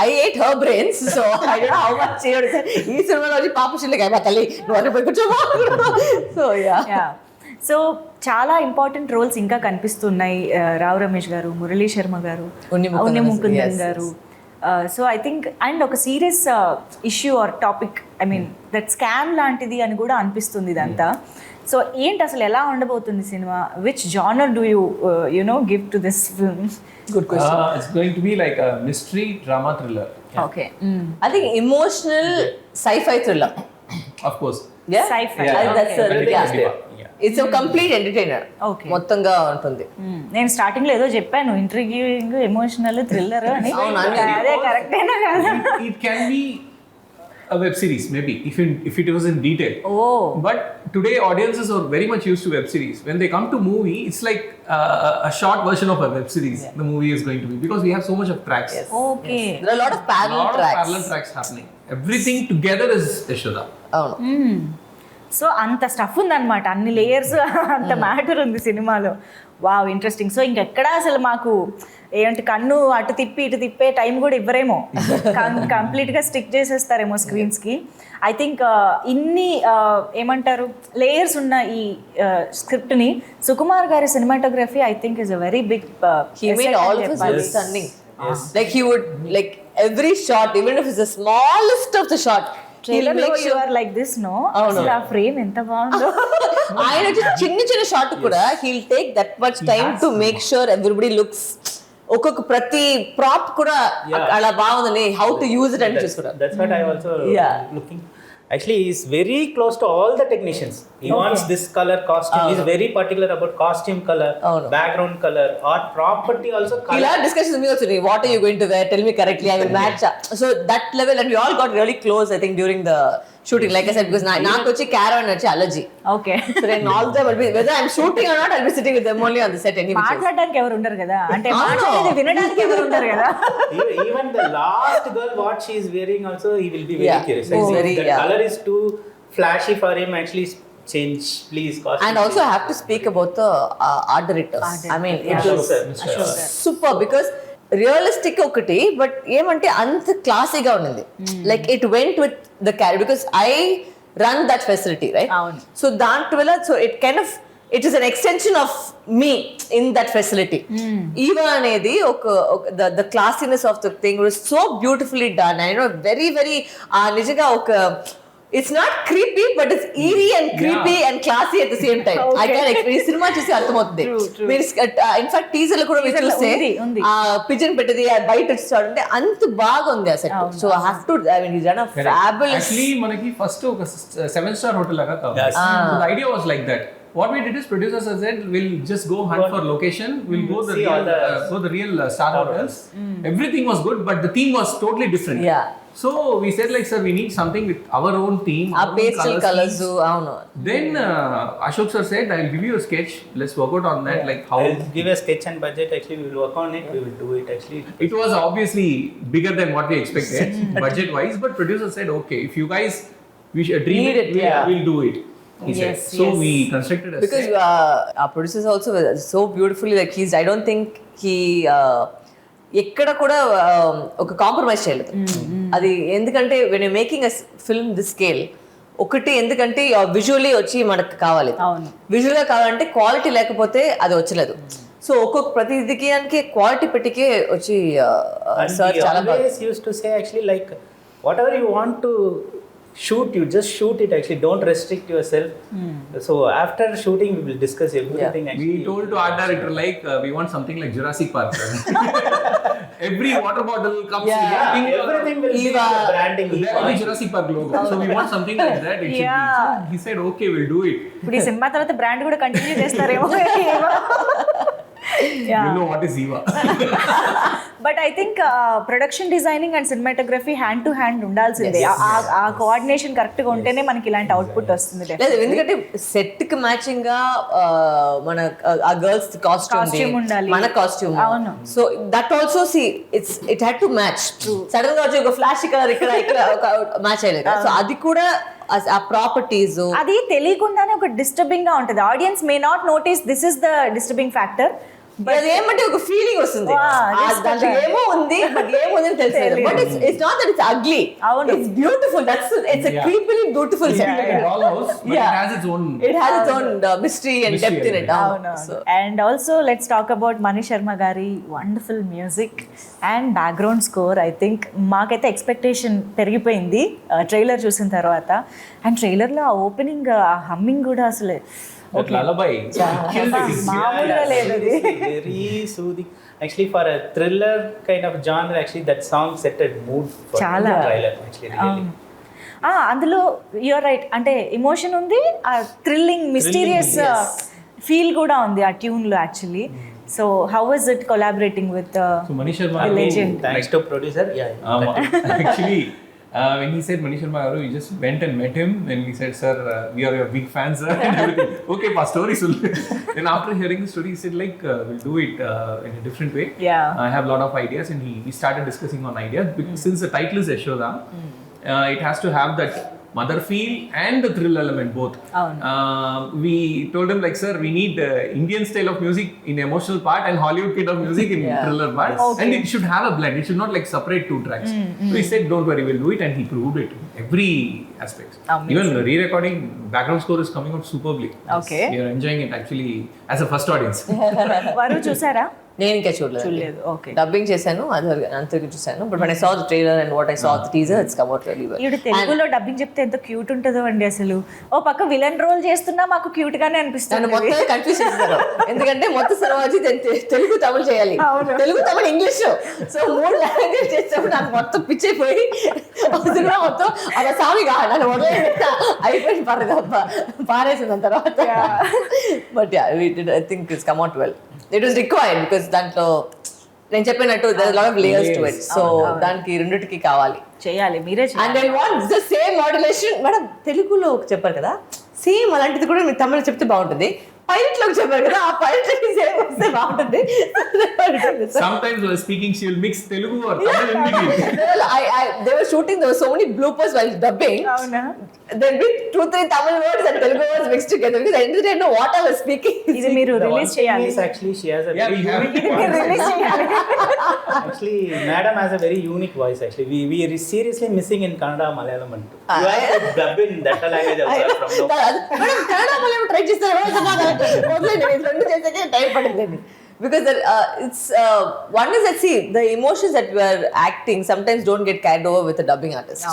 [SPEAKER 2] I ate her brains, so I don't know how much she would say. ఈ సినిమాలో వచ్చి పాప చిల్లకి అయిపోయి తల్లి నువ్వు పోయి కూర్చోమా. సో
[SPEAKER 1] సో చాలా ఇంపార్టెంట్ రోల్స్ ఇంకా కనిపిస్తున్నాయి. రావు రమేష్ గారు, మురళీ శర్మ గారు, ఉన్ని ముకుందన్ గారు. సో ఐ థింక్ అండ్ ఒక serious issue our topic, I mean that scam లాంటిది అని కూడా అనిపిస్తుంది ఇదంతా. సో ఏంటి అసలు ఎలా ఉండబోతుంది cinema? Which genre do you know give to this film?
[SPEAKER 2] good question.
[SPEAKER 4] It's going to be like a mystery drama thriller.
[SPEAKER 1] Okay.
[SPEAKER 2] I think emotional sci-fi thriller.
[SPEAKER 4] Of course.
[SPEAKER 2] Yeah.
[SPEAKER 1] Sci-fi.
[SPEAKER 2] That's
[SPEAKER 3] Everything is there.
[SPEAKER 2] It's a complete entertainer.
[SPEAKER 1] Okay.
[SPEAKER 2] మొత్తంగా ఉంటుంది.
[SPEAKER 1] నేను starting లో ఏదో చెప్పాను ఇంట్రిగ్యూయింగ్, emotional, thriller అని. అదే కరెక్టేనా కాదా?
[SPEAKER 4] It can be a web series maybe if it was in detail.
[SPEAKER 1] Oh.
[SPEAKER 4] But today audiences are very much used to web series. When they come to movie, it's like a short version of a web series. The movie is going to be, because we have so much of tracks.
[SPEAKER 2] Yes.
[SPEAKER 1] Okay.
[SPEAKER 2] Yes. There are a lot of parallel tracks.
[SPEAKER 4] Happening. Everything together is Yashoda.
[SPEAKER 2] అవును.
[SPEAKER 1] So అంత stuff ఉందన్నమాట, అన్ని layers, అంత matter ఉంది సినిమాలో. Wow, interesting. So ఇంకెక్కడా అసలు మాకు ఏంటి కన్ను అటు తిప్పి ఇటు తిప్పే టైం కూడా ఇవ్వరేమో, కంప్లీట్గా స్టిక్ చేసేస్తారేమో స్క్రీన్స్కి. ఐ థింక్ ఇన్ని ఏమంటారు లేయర్స్ ఉన్న ఈ స్క్రిప్ట్ని సుకుమార్ గారి cinematography I think is a very big.
[SPEAKER 2] He made all of us look stunning. Like he would, like every shot, even if it's the smallest of the shot, he'll make sure
[SPEAKER 1] you are like this, no? అసలు ఆ frame ఎంత బాగుందో.
[SPEAKER 2] ఆయన చిన్న shot కూడా he'll take that much time to make sure everybody looks, ఒక్కొక్క ప్రతి ప్రాప్ కూడా అలా బాగుందని how to use it అని చూసుకుంటారు.
[SPEAKER 3] That's what I also looking. Actually, he is very close to all the technicians. He wants this color costume. He is very particular about costume color, background color, art property also color.
[SPEAKER 2] He'll have discussions with me also. What are you going to wear? Tell me correctly. I will match. So that level, and we all got really close, I think, during the shooting. Like I said, because నాకు వచ్చి caravan వచ్చి allergy.
[SPEAKER 1] Okay.
[SPEAKER 2] So then all the time, whether I'm shooting or not, I'll be sitting with them only on the set anyway.
[SPEAKER 1] మాట్లాడడానికి ఎవరు ఉండరు కదా, అంటే మాట్లాడేది వినడానికి ఎవరు ఉండరు కదా.
[SPEAKER 3] Even the last girl, what she is wearing also, he will be very curious. The color is too flashy for him. Actually, change, please. Costume,
[SPEAKER 2] and also I have to speak about the art directors. I mean, it was super, because realistic ఒకటి, but ఏమంటే అంత క్లాసీగా ఉన్నది. Like it went with the character, because I run that facility, right? So దాంట్లో so it kind of it is an extension of me in that facility. ఈవా అనేది ఒక the classiness of the thing was so beautifully done. I know very very నిజంగా ఒక it's not creepy, but it's eerie and creepy and classy at the same time. I can explain. Cinema చూసి అర్థమవుతుంది. మీరు in fact teaser లో కూడా మీరు చూస్తే ఆ పిజన్ పెట్టేది ఆ బయట చూడండి అంత బాగుంది ఆ set. So I have to, I mean is done a fabulous.
[SPEAKER 4] Actually మనకి ఫస్ట్ ఒక 7-star hotel లాగా కావాలి. The idea was like that. What we did is producers said we'll just go hunt for location, we'll go the real star hotels. Everything was good, but the theme was totally different.
[SPEAKER 2] Yeah.
[SPEAKER 4] So we said like, sir, we need something with our own theme,
[SPEAKER 2] our pastel colors. Avunu.
[SPEAKER 4] Then Ashok sir said, I'll give you a sketch, let's work out on that. Like how
[SPEAKER 3] I'll give a sketch and budget. Actually, we will work on it. We will do it. Actually,
[SPEAKER 4] it was obviously bigger than what we expected budget wise, but producer said, okay, if you guys dream it, we'll do it. He said. So we constructed a
[SPEAKER 2] because our producers also were so beautifully, like I don't think he ఎక్కడ కూడా ఒక compromise చేయలేదు. అది ఎందుకంటే when you making a film this scale, ఒకటి ఎందుకంటే visually వచ్చి మనకు కావాలి, విజువల్గా కావాలంటే క్వాలిటీ లేకపోతే అది వచ్చలేదు. సో ఒక్కొక్క ప్రతిదికి క్వాలిటీ పెట్టికే వచ్చి సార్ చాలా బాగా
[SPEAKER 3] used to say actually like whatever you want to shoot, you just shoot it. Actually, don't restrict yourself. So after shooting we will discuss everything. Actually,
[SPEAKER 4] we told to art director like we want something like Jurassic Park. Every water bottle comes
[SPEAKER 3] everything will be branding.
[SPEAKER 4] There will be Jurassic Park logo. So we want something like that. It should be. So he said okay, we'll do it.
[SPEAKER 1] ఇప్పుడు ఈ cinema తర్వాత brand కూడా continue చేస్తారేమో.
[SPEAKER 4] you know what is Eva.
[SPEAKER 1] But I think production designing and cinematography hand to hand ఉండాల్సిందే. ఆ coordination correct గా ఉంటేనే మనకి ఇలాంటి అవుట్పుట్ వస్తుంది.
[SPEAKER 2] లేదు, ఎందుకంటే సెట్ కి మ్యాచింగ్ గా మన ఆ గర్ల్స్ కాస్ట్యూమ్
[SPEAKER 1] ఉండాలి,
[SPEAKER 2] మన కాస్ట్యూమ్.
[SPEAKER 1] అవును.
[SPEAKER 2] So that also see it had to match. Sudden గా వచ్చి ఒక ఫ్లాష్ కలర్ ఇక్కడ ఒక మ్యాచ్ అయ్యలేదు. సో అది కూడా ఆ ప్రాపర్టీస్
[SPEAKER 1] అది తెలియకుండానే ఒక డిస్టర్బింగ్ గా ఉంటుంది. Audience may not notice this is the disturbing factor.
[SPEAKER 2] ఏమంటే ఒక ఫీలింగ్ వస్తుంది, దాంట్లో ఏమో ఉంది బట్ ఏముంది తెలియదు. But it's not that it's ugly, it's beautiful. That's it's a creepily beautiful set.
[SPEAKER 4] Like a dollhouse, but it has its own
[SPEAKER 2] mystery and depth in it.
[SPEAKER 1] And also let's talk about Mani Sharma gari wonderful music and background score. I think మాకైతే expectation పెరిగిపోయింది trailer చూసిన తర్వాత. And ట్రైలర్లో ఆ opening ఆ humming కూడా అసలు
[SPEAKER 4] lullaby.
[SPEAKER 1] మామూలుగా లేదు.
[SPEAKER 3] Very soothing. Actually, for a thriller kind of genre, actually that song set a mood for
[SPEAKER 1] చాలా.
[SPEAKER 3] the trailer. Actually, really.
[SPEAKER 1] అందులో యూఆర్ రైట్, అంటే ఎమోషన్ ఉంది, ఆ థ్రిల్లింగ్ మిస్టీరియస్ ఫీల్ కూడా ఉంది ఆ ట్యూన్ లో actually. So how was it collaborating with
[SPEAKER 4] So Mani Sharma,
[SPEAKER 1] legend?
[SPEAKER 3] Thanks to producer.
[SPEAKER 4] actually, when he said Mani Sharma garu, we just went and met him and we said, sir, we are your big fans, sir, and everything. Okay, pa story sul. Then after hearing the story, he said like we'll do it in a different way.
[SPEAKER 1] Yeah.
[SPEAKER 4] I have a lot of ideas, and we started discussing on ideas. Since the title is Yashoda, it has to have that mother feel and the thrill element both. We told him like, sir, we need Indian style of music in emotional part and Hollywood kind of music in thriller part.
[SPEAKER 1] Okay.
[SPEAKER 4] And it should have a blend. It should not like separate two tracks. So he said, don't worry, we'll do it, and he proved it in every aspect.
[SPEAKER 1] Amazing.
[SPEAKER 4] Even the re-recording background score is coming out superbly.
[SPEAKER 1] Okay.
[SPEAKER 4] We are enjoying it actually as a first audience.
[SPEAKER 1] వారు చూసారా?
[SPEAKER 2] నేను ఇంకా చూడలేదు.
[SPEAKER 1] Okay.
[SPEAKER 2] Dubbing చేశాను, అది అంతకు చూశాను. But when I saw the trailer and what I saw the teaser, it's come out really well.
[SPEAKER 1] ఈవిడ తెలుగులో డబ్బింగ్ చెప్తే ఎంత క్యూట్ ఉంటుందో అండి అసలు. ఓ పక్క విలన్ రోల్ చేస్తున్నా మాకు క్యూట్ గానే
[SPEAKER 2] నన్ను
[SPEAKER 1] అనిపిస్తుంది.
[SPEAKER 2] మొత్తం కన్ఫ్యూజ్ చేస్తారు, ఎందుకంటే మొత్తం సినిమా వచ్చి తెలుగు తమిళ చేయాలి, తెలుగు తమిళ ఇంగ్లీష్. సో 3 లాంగ్వేజ్ చేసేటప్పుడు నాకు మొత్తం పిచ్చైపోయి అది కూడా మొత్తం అలా సామిగా నన్ను వదిలేస్తా అయిపోయింది, పారేసింది దాని తర్వాత. But I think it's come out well. It was required because దాంట్లో నేను చెప్పినట్టు there lot of layers to it. So దానికి రెండిటికి కావాలి,
[SPEAKER 1] చేయాలి, మీరే
[SPEAKER 2] and I want the same modulation. Madam తెలుగులో చెప్పారు కదా, సేమ్ అలాంటిది కూడా మీరు తమిళ చెప్తే బాగుంటుంది. పైలట్ లో చెప్పారు కదా, ఆ పైలట్ సేమ్ వస్తే బాగుంటుంది.
[SPEAKER 4] Sometimes while speaking, she will mix Telugu or Tamil in between.
[SPEAKER 2] They were shooting, there were so many bloopers while dubbing.
[SPEAKER 1] అవునా?
[SPEAKER 2] There will be 2-3 Tamil words and Telugu words mixed together because I didn't know what I was speaking.
[SPEAKER 1] ఇది మీరు release చేయాలి.
[SPEAKER 3] Actually, she has a
[SPEAKER 4] Yeah,
[SPEAKER 3] very
[SPEAKER 4] we have
[SPEAKER 3] unique
[SPEAKER 4] it.
[SPEAKER 3] voice.
[SPEAKER 1] Release చేయాలి.
[SPEAKER 3] Actually, madam has a very unique voice. Actually, we are seriously missing in Kannada, Malayalam, and you have to dub in that language also from now.
[SPEAKER 2] Madam Kannada Malayalam try చేస్తారు, రెండు చేసాకే time పడిందండి. Because it's one is that, see, the emotions that we are acting sometimes don't get carried over with a dubbing artist.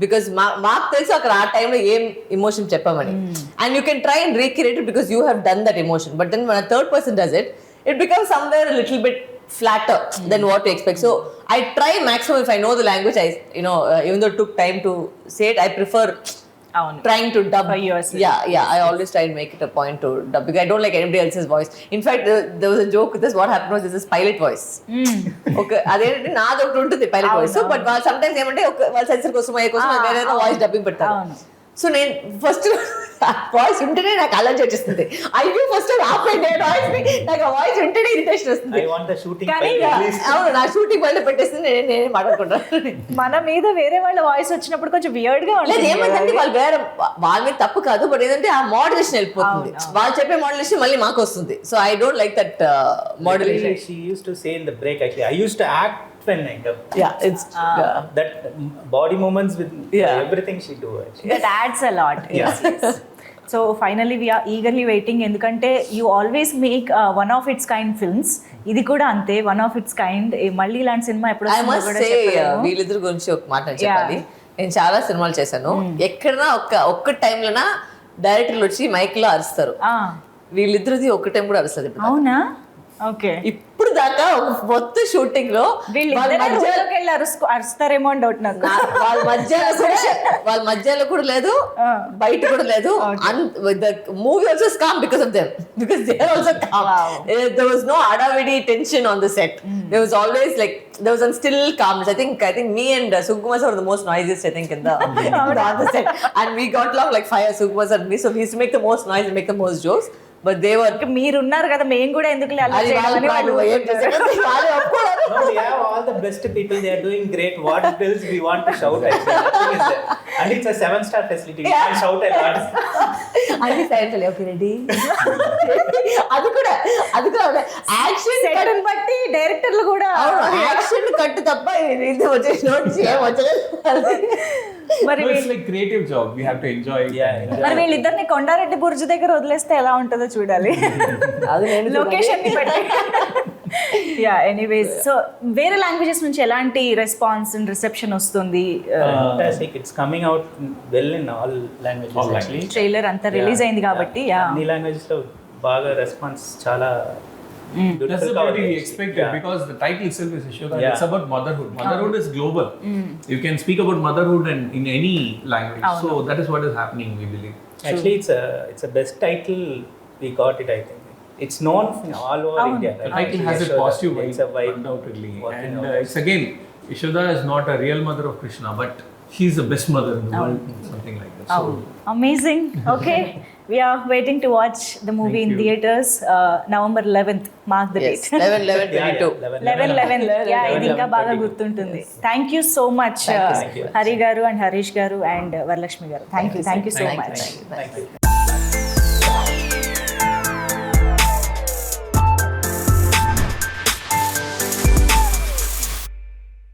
[SPEAKER 2] Because మాకు తెలుసు అక్కడ ఆ టైంలో ఏం emotion చెప్పామని, and you can try and recreate it because you have done that emotion. But then when a third person does it, it becomes somewhere a little bit flatter than what you expect. So I try maximum, if I know the language, I even though it took time to say it, I prefer trying to dub. I always try and make it a point to dub because I don't like anybody else's voice. In fact, there was a joke with this. What happened was, this is pilot voice. Okay, అదేంటి నాది ఒకటి ఉంటుంది pilot voice. So but sometimes ఏమంటే వాళ్ళ sensor కోసం వేరే voice dubbing పెడతారు. So నేను ఫస్ట్ వాయిస్ వింటేనే నాకు అలర్జీ వచ్చేస్తుంది. అయ్యో ఫస్ట్ ఆపండి వాయిస్, నాకు ఆ వాయిస్ వింటేనే ఇరిటేషన్ వస్తుంది.
[SPEAKER 3] I want the shooting.
[SPEAKER 2] అవును, నా షూటింగ్ బయట పెట్టేస్తుంది, నేనే మాట్లాడుకుంటాను.
[SPEAKER 1] మన మీద వేరే వాళ్ళ వాయిస్ వచ్చినప్పుడు కొంచెం వియర్డ్ గా
[SPEAKER 2] లేదు,
[SPEAKER 1] ఉంటుంది.
[SPEAKER 2] ఏమంటే వాళ్ళు వేరే వాళ్ళ మీద తప్పు కాదు, బట్ ఏంటంటే ఆ మోడ్యులేషన్ వెళ్ళిపోతుంది. వాళ్ళు చెప్పే మోడ్యులేషన్ మళ్ళీ మాకు వస్తుంది. So I don't like that modulation.
[SPEAKER 3] She used to say in the break, actually, I used to act when I dub.
[SPEAKER 2] It's
[SPEAKER 3] That body movements with everything she do. Actually.
[SPEAKER 1] That adds a lot. Yes. So finally we are eagerly waiting, ఎందుకంటే you always make one of its kind films. ఇది కూడా అంతే, one of its kind. మళ్ళీ ఇలాంటి cinema ఎప్పుడు
[SPEAKER 2] I must say, వీళ్ళిద్దరి గురించి ఒక మాట చెప్పాలి. నేను చాలా సినిమాలు చేశాను, ఎక్కడన్నా ఒక్క టైంలోనా డైరెక్టర్లు వచ్చి మైక్ లో అరుస్తారు. వీళ్ళిద్దరిది ఒక్క టైం కూడా అరుస్తుంది.
[SPEAKER 1] అవునా? ఓకే.
[SPEAKER 2] ఇప్పుడు దాకా ఒక మొత్తం షూటింగ్ లో
[SPEAKER 1] వీళ్ళిద్దరే రూమ్లోకి వెళ్ళి అరుస్తారేమో అని డౌట్ నాకు.
[SPEAKER 2] వాళ్ళ మధ్యలో కూడా లేదు, బయట కూడా లేదు. The movie also calm because of them, because they are also calm. There was no adavidi tension on the set. There was always like there was a still calmness. I think me and Sukumar sir were the most noisiest, I think, in the on the set, and we got along like fire. Sukumar sir and me, so we used to make the most noise and make the most jokes. But they were,
[SPEAKER 1] మీరున్నారు కదా, మేము కూడా ఎందుకు
[SPEAKER 3] No, we have all the best people. They are doing great. What else we want to shout at? Nothing is there. And it's a 7-star facility. We can shout a lot.
[SPEAKER 2] అన్ని silent okay ready. అది కూడా action
[SPEAKER 1] set బట్టి డైరెక్టర్లు కూడా
[SPEAKER 2] action కట్టు తప్ప ఇది వచ్చేసి నోట్స్ ఏం వచ్చలేదు.
[SPEAKER 1] మరి
[SPEAKER 4] No, it's like creative job. We have to enjoy.
[SPEAKER 1] మరి వీళ్ళిద్దరిని కొండారెడ్డి బుర్జు దగ్గర వదిలేస్తే ఎలా ఉంటుందో చూడాలి, లొకేషన్ ని బట్టి. యా, ఎనీవేస్, సో వేరే లాంగ్వేజెస్ నుంచి ఎలాంటి రెస్పాన్స్ అండ్ రిసెప్షన్ వస్తుంది?
[SPEAKER 3] Fantastic. It's coming out well in all languages actually.
[SPEAKER 1] Trailer అంతా రిలీజ్ అయింది కాబట్టి
[SPEAKER 3] అన్ని లాంగ్వేజెస్ లో బాగా రెస్పాన్స్ చాలా
[SPEAKER 4] That's the what we expected, because the title itself is Yashoda. It's about motherhood. Motherhood is global. You can speak about motherhood in any language. So that is what is happening, we believe.
[SPEAKER 3] Actually, it's a best title we got it, I think. It's known all over India.
[SPEAKER 4] The title has a positive vibe,
[SPEAKER 3] It's a vibe,
[SPEAKER 4] undoubtedly.
[SPEAKER 3] working
[SPEAKER 4] And
[SPEAKER 3] out.
[SPEAKER 4] it's again, Yashoda is not a real mother of Krishna, but she's the best mother in the world, something like that. So
[SPEAKER 1] amazing. Okay, we are waiting to watch the movie in theaters. November 11th, mark the date.
[SPEAKER 2] 11/11/22.
[SPEAKER 1] 11/11. Yeah, ఇది ఇంకా బాగా గుర్తుంటుంది. Thank you so much Hari గారు and Harish గారు and Varalakshmi గారు. Thank you so much.
[SPEAKER 3] Thank you.